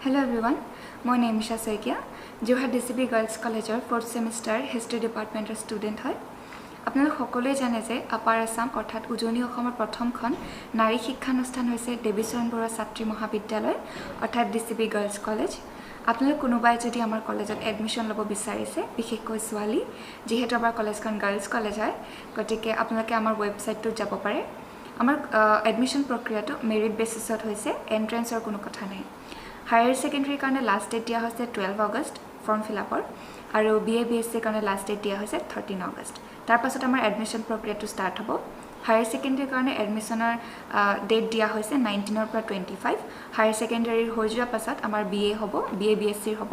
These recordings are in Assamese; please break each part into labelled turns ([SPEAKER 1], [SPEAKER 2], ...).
[SPEAKER 1] Hello everyone, my name is Shasaikia. Jorhat DCB Girls College 4th semester History Department student হয়। আপোনালোক সকলোৱে জানে যে আপাৰ আসাম অৰ্থাৎ উজনি অসমৰ প্ৰথমখন নাৰী শিক্ষানুষ্ঠান হৈছে দেৱীচৰণ বৰুৱা ছাত্ৰী মহাবিদ্যালয় অৰ্থাৎ DCB Girls College। আপোনালোক কোনোবাই যদি আমাৰ কলেজত এডমিশন ল'ব বিচাৰিছে বিশেষকৈ ছোৱালী যিহেতু আমাৰ কলেজখন গাৰ্লছ কলেজ হয় গতিকে আপোনালোকে আমাৰ ৱেবছাইটটোত যাব পাৰে। আমাৰ এডমিশন প্ৰক্ৰিয়াটো মেৰিট বেচিছত হৈছে, এন্ট্ৰেন্সৰ কোনো কথা নাই। হায়াৰ সেকেন্ডাৰী কাৰণে লাষ্ট ডেট দিয়া হৈছে 12 আগষ্ট ফৰ্ম ফিলআপৰ আৰু BA BSc কাৰণে লাষ্ট ডেট দিয়া হৈছে 13 আগষ্ট। তাৰ পাছত আমাৰ এডমিশন প্ৰক্ৰিয়াটো ষ্টাৰ্ট হ'ব। হায়াৰ সেকেন্ডাৰী কাৰণে এডমিশনৰ ডেট দিয়া হৈছে 19 ৰ পৰা 25। হায়াৰ সেকেন্ডাৰীৰ হৈ যোৱাৰ পাছত আমাৰ BA হ'ব, BA BSc হ'ব,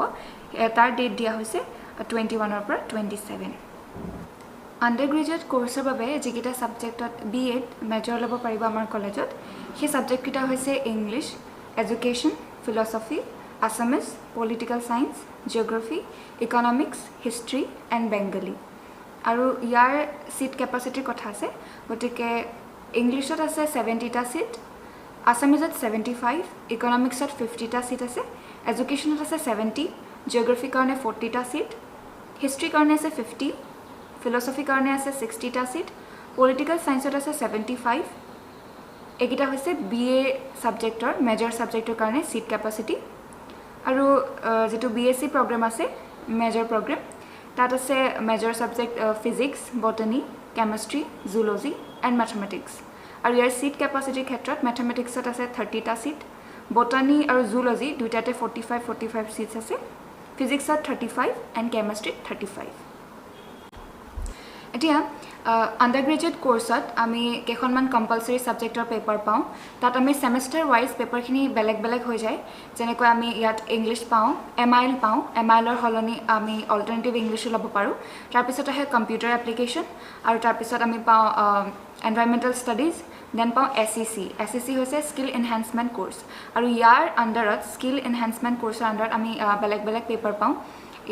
[SPEAKER 1] তাৰ ডেট দিয়া হৈছে 21 ৰ পৰা 27। আন্ডাৰগ্ৰেজুৱেট কোৰ্ছৰ বাবে যিকেইটা ছাবজেক্টত BA মেজৰ ল'ব পাৰিব আমাৰ কলেজত সেই ছাবজেক্টকেইটা হৈছে English, education, philosophy, Assamese, political science, geography, economics, history and Bengali. আৰু ইয়াৰ সিট ক্যাপাসিটিৰ কথা আছে গতিকে ইংলিছত আছে 70টা সিট, আসামিজত 75, ইকোনমিক্সত 50টা সিট আছে, এডুকেশ্যনত আছে 70, জিওগ্ৰাফি কাৰণে 40টা সিট, হিষ্ট্ৰী কাৰণে আছে 50, ফিলসফি কাৰণে আছে 60টা সিট, পলিটিক্যাল সায়েন্সত আছে 75। এগিটা হৈছে BA সাবজেক্টৰ মেজৰ সাবজেক্টৰ কাৰণে সিট ক্যাপাসিটি। আৰু যেটো BSc প্ৰগ্ৰাম আছে মেজৰ প্ৰগ্ৰাম তাত আছে major subject physics, botany, chemistry, zoology and mathematics. আৰু ইয়াৰ সিট ক্যাপাসিটিৰ ক্ষেত্ৰত মেথমেটিক্সত আছে 30টা সিট, বটানী আৰু জুলজি দুইটাতে 45 সিটস আছে, ফিজিক্সত 35 এণ্ড কেমিষ্ট্ৰিত 35। এতিয়া আন্ডাৰগ্ৰেজুৱেট কোৰ্ছত আমি কেইখনমান কম্পালসৰি সাবজেক্টৰ পেপাৰ পাওঁ। তাত আমি সেমেষ্টাৰ ওয়াইজ পেপাৰখিনি বেলেগ বেলেগ হৈ যায়। যেনেকৈ আমি ইয়াত ইংলিছ পাওঁ, MIL পাওঁ, MILৰ হলনি আমি অল্টাৰনেটিভ ইংলিছো ল'ব পাৰোঁ। তাৰপিছত আহে কম্পিউটাৰ এপ্লিকেশ্যন আৰু তাৰপিছত আমি পাওঁ এনভাইৰনমেণ্টেল ষ্টাডিজ, দেন পাওঁ SEC হৈছে স্কিল এনহেঞ্চমেণ্ট কোৰ্ছ। আৰু ইয়াৰ আণ্ডাৰত স্কিল এনহেঞ্চমেণ্ট কোৰ্ছৰ আণ্ডাৰত আমি বেলেগ বেলেগ পেপাৰ পাওঁ।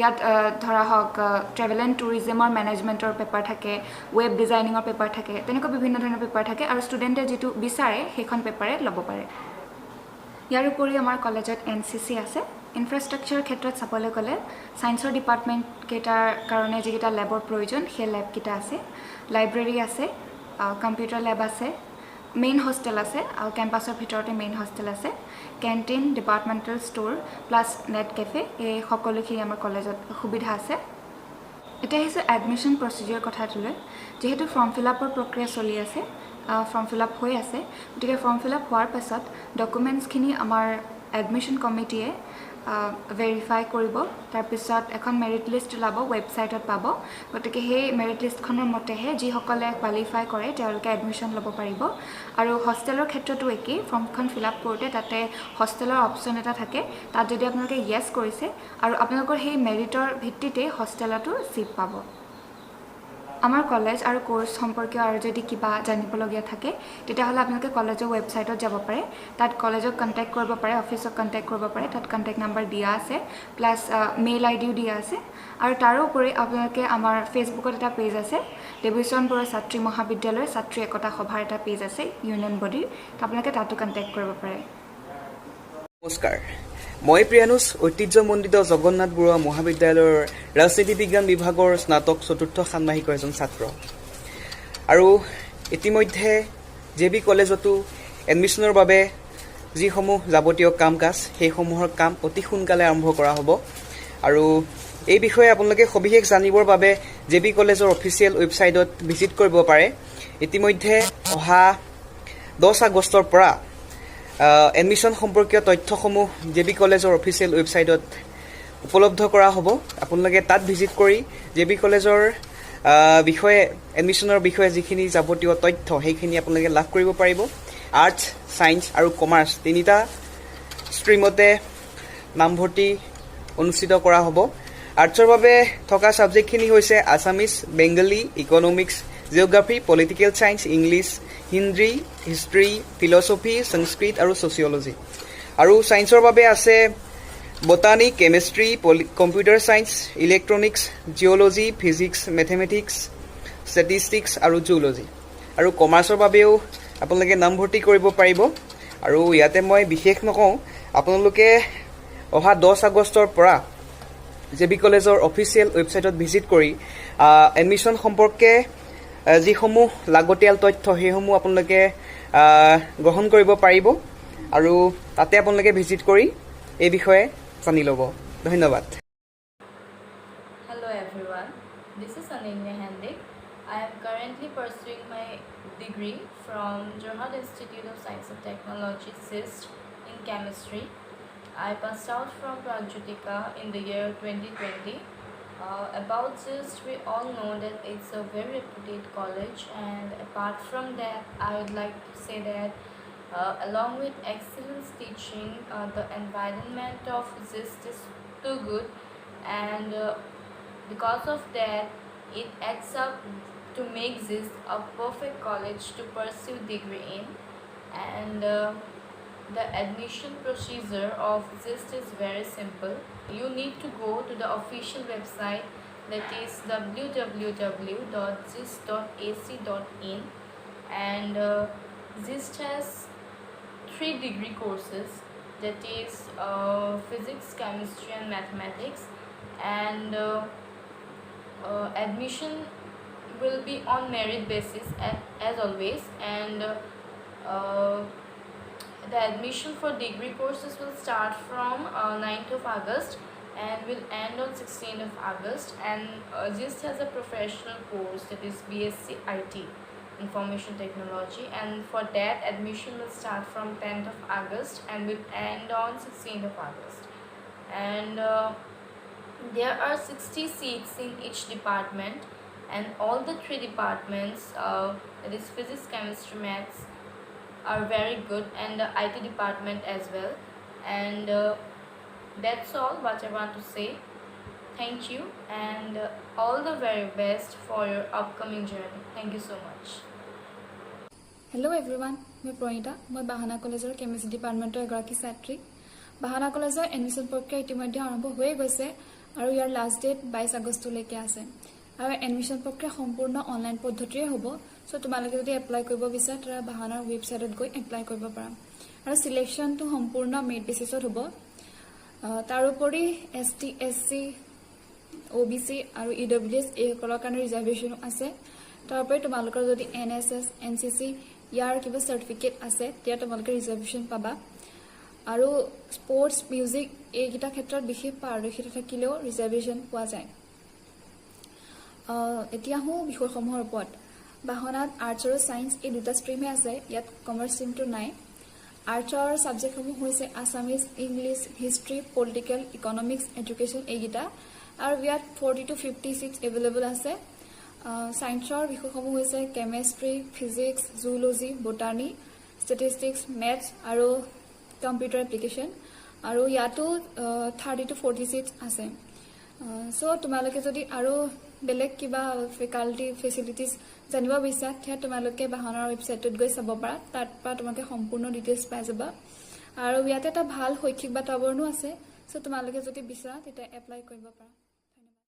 [SPEAKER 1] ইয়াত ধৰা হওক ট্ৰেভেল এণ্ড টুৰিজমৰ মেনেজমেণ্টৰ পেপাৰ থাকে, ৱেব ডিজাইনিঙৰ পেপাৰ থাকে, তেনেকুৱা বিভিন্ন ধৰণৰ পেপাৰ থাকে আৰু ষ্টুডেণ্টে যিটো বিচাৰে সেইখন পেপাৰে ল'ব পাৰে। ইয়াৰ উপৰি আমাৰ কলেজত NCC আছে। ইনফ্ৰাষ্ট্ৰাকচাৰৰ ক্ষেত্ৰত চাবলৈ গ'লে ছায়েন্সৰ ডিপাৰ্টমেণ্ট কেইটাৰ কাৰণে যিকেইটা লেবৰ প্ৰয়োজন সেই লেবকেইটা আছে, লাইব্ৰেৰী আছে, কম্পিউটাৰ লেব আছে, মেইন হোষ্টেল আছে আৰু কেম্পাছৰ ভিতৰতে মেইন হোষ্টেল আছে, canteen, departmental store plus net cafe, এই সকলোখিনি আমাৰ কলেজত সুবিধা আছে। এতিয়া আহিছে এডমিশ্যন প্ৰচিডিউৰ কথাটোলৈ। যিহেতু ফৰ্ম ফিলআপৰ প্ৰক্ৰিয়া চলি আছে, ফৰ্ম ফিলআপ হৈ আছে, গতিকে ফৰ্ম ফিলআপ হোৱাৰ পাছত ডকুমেণ্টছখিনি আমাৰ এডমিশ্যন কমিটিয়ে ভেৰিফাই কৰিব। তাৰপিছত এখন মেৰিট লিষ্ট ওলাব, ৱেবছাইটত পাব। গতিকে সেই মেৰিট লিষ্টখনৰ মতেহে যিসকলে কোৱালিফাই কৰে তেওঁলোকে এডমিশ্যন ল'ব পাৰিব। আৰু হোষ্টেলৰ ক্ষেত্ৰতো একেই, ফৰ্মখন ফিলআপ কৰোঁতে তাতে হোষ্টেলৰ অপশ্যন এটা থাকে। তাত যদি আপোনালোকে য়েছ কৰিছে আৰু আপোনালোকৰ সেই মেৰিটৰ ভিত্তিতে হোষ্টেলতো ছিট পাব। আমাৰ কলেজ আৰু কোৰ্ছ সম্পৰ্কীয় আৰু যদি কিবা জানিবলগীয়া থাকে তেতিয়াহ'লে আপোনালোকে কলেজৰ ৱেবছাইটত যাব পাৰে। তাত কলেজক কণ্টেক্ট কৰিব পাৰে, অফিচক কণ্টেক্ট কৰিব পাৰে। তাত কণ্টেক্ট নাম্বাৰ দিয়া আছে, প্লাছ মেইল IDও দিয়া আছে। আৰু তাৰোপৰি আপোনালোকে আমাৰ ফেচবুকত এটা পেজ আছে, দেৱীচৰণ বৰুৱা ছাত্ৰী মহাবিদ্যালয়ৰ ছাত্ৰী একতা সভাৰ এটা পেজ আছে ইউনিয়ন বডিৰ, আপোনালোকে তাতো কণ্টেক্ট কৰিব পাৰে।
[SPEAKER 2] নমস্কাৰ, মই প্ৰিয়ানুজ ঐতিহ্যমণ্ডিত জগন্নাথ বৰুৱা মহাবিদ্যালয়ৰ ৰাজনীতি বিজ্ঞান বিভাগৰ স্নাতক চতুৰ্থ ষান্মাসিকৰ এজন ছাত্ৰ। আৰু ইতিমধ্যে JB কলেজতো এডমিশ্যনৰ বাবে যিসমূহ যাৱতীয় কাম কাজ সেইসমূহৰ কাম অতি সোনকালে আৰম্ভ কৰা হ'ব। আৰু এই বিষয়ে আপোনালোকে সবিশেষ জানিবৰ বাবে JB কলেজৰ অফিচিয়েল ৱেবছাইটত ভিজিট কৰিব পাৰে। ইতিমধ্যে অহা 10 আগষ্টৰ পৰা এডমিশ্যন সম্পৰ্কীয় তথ্যসমূহ JB কলেজৰ অফিচিয়েল ৱেবছাইটত উপলব্ধ কৰা হ'ব। আপোনালোকে তাত ভিজিট কৰি JB কলেজৰ বিষয়ে এডমিশ্যনৰ বিষয়ে যিখিনি যাৱতীয় তথ্য সেইখিনি আপোনালোকে লাভ কৰিব পাৰিব। আৰ্টছ, ছায়েন্স আৰু কমাৰ্চ তিনিটা ষ্ট্ৰীমতে নামভৰ্তি অনুষ্ঠিত কৰা হ'ব। আৰ্টছৰ বাবে থকা ছাবজেক্টখিনি হৈছে Assamese, Bengali, economics, geography, political science, English, Hindi, history, philosophy, সংস্কৃত আৰু ছচিয়লজি। আৰু ছায়েন্সৰ বাবে আছে botany, chemistry, computer science, electronics, geology, physics, mathematics, statistics আৰু জুলজি। আৰু কমাৰ্চৰ বাবেও আপোনালোকে নামভৰ্তি কৰিব পাৰিব। আৰু ইয়াতে মই বিশেষ নকওঁ, আপোনালোকে অহা 10 আগষ্টৰ পৰা জেবি কলেজৰ অফিচিয়েল ৱেবছাইটত ভিজিট কৰি এডমিশ্যন সম্পৰ্কে যিসমূহ লাগতিয়াল তথ্য সেইসমূহ আপোনালোকে গ্ৰহণ কৰিব পাৰিব আৰু তাতে আপোনালোকে ভিজিট কৰি এই বিষয়ে জানি ল'ব ধন্যবাদ
[SPEAKER 3] Hello everyone, this is Ananya Handik. I am currently pursuing my degree from Jorhat Institute of Science and Technology, SIST, in chemistry. I passed out from Pragjutika in the year 2020. About SIST, we all know that it's a very reputed college, and apart from that, I would like to say that along with excellent teaching, the environment of SIST is too good, and because of that, it adds up to make this a perfect college to pursue degree in. And the admission procedure of SIST is very simple. You need to go to the official website, that is www.sist.ac.in, and SIST has 3 degree courses, that is physics, chemistry and mathematics, and admission will be on merit basis as always, and the admission for degree courses will start from 9th of August and will end on 16th of August, and GIST has a professional course, that is BSc IT, Information Technology, and for that admission will start from 10th of August and will end on 16th of August, and there are 60 seats in each department, and all the 3 departments, that is physics, chemistry, maths, are very good, and the IT department as well. And that's all what I want to say. Thank you, and all the very best for your upcoming journey. Thank you so much.
[SPEAKER 4] Hello everyone, মই প্ৰণিতা, মই বাহানা কলেজৰ কেমিষ্ট্ৰি ডিপাৰ্টমেণ্টৰ এগৰাকী ছাত্ৰী। বাহানা কলেজৰ এডমিশ্যন প্ৰক্ৰিয়া ইতিমধ্যে আৰম্ভ হৈ গৈছে আৰু ইয়াৰ লাষ্ট ডেট 22 আগষ্টলৈকে আছে আৰু এডমিশ্যন প্ৰক্ৰিয়া সম্পূৰ্ণ অনলাইন পদ্ধতিৰে হ'ব। সো তোমালোকে যদি এপ্লাই কৰিব বিচাৰা তাৰ বাহানাৰ ৱেবছাইটত গৈ এপ্লাই কৰিব পাৰা আৰু সিলেকশ্যনটো সম্পূৰ্ণ মেৰিট বেচিছত হ'ব। তাৰ উপৰি ST, SC, OBC আৰু EWS এইসকলৰ কাৰণে ৰিজাৰ্ভেশ্যন আছে। তাৰ উপৰি তোমালোকৰ যদি NSS, NCC ইয়াৰ কিবা চাৰ্টিফিকেট আছে তেতিয়া তোমালোকে ৰিজাৰ্ভেশ্যন পাবা আৰু স্পৰ্টছ, মিউজিক এইকেইটা ক্ষেত্ৰত বিশেষ পাৰদৰ্শিতা থাকিলেও ৰিজাৰ্ভেশ্যন পোৱা যায়। এতিয়া হওঁ বিষয়সমূহৰ ওপৰত। বাহনাত আৰ্টছ আৰু ছায়েন্স এই দুটা ষ্ট্ৰীমে আছে, ইয়াত কমাৰ্চ ষ্ট্ৰীমটো নাই। আৰ্টছৰ ছাবজেক্টসমূহ হৈছে Assamese, English, history, political, economics, education এইকেইটা, আৰু ইয়াত 40 to 50 ছিটছ এভেইলেবল আছে। ছায়েন্সৰ বিষয়সমূহ হৈছে chemistry, physics, zoology, botany, statistics, maths আৰু কম্পিউটাৰ এপ্লিকেশ্যন, আৰু ইয়াতো 30 to 40 ছিটছ আছে। সো তোমালোকে যদি আৰু বেলেগ কিবা ফেকাল্টি ফেচিলিটিজ জানিব বিচাৰা তেতিয়া তোমালোকে বাহনৰ ৱেবছাইটত গৈ চাব পাৰা, তাৰ পৰা তোমালোকে সম্পূৰ্ণ ডিটেইলছ পাই যাবা। আৰু ইয়াতে এটা ভাল শৈক্ষিক বাতাবৰণো আছে, সো তোমালোকে যদি বিচাৰা তেতিয়া এপ্লাই কৰিব পাৰা।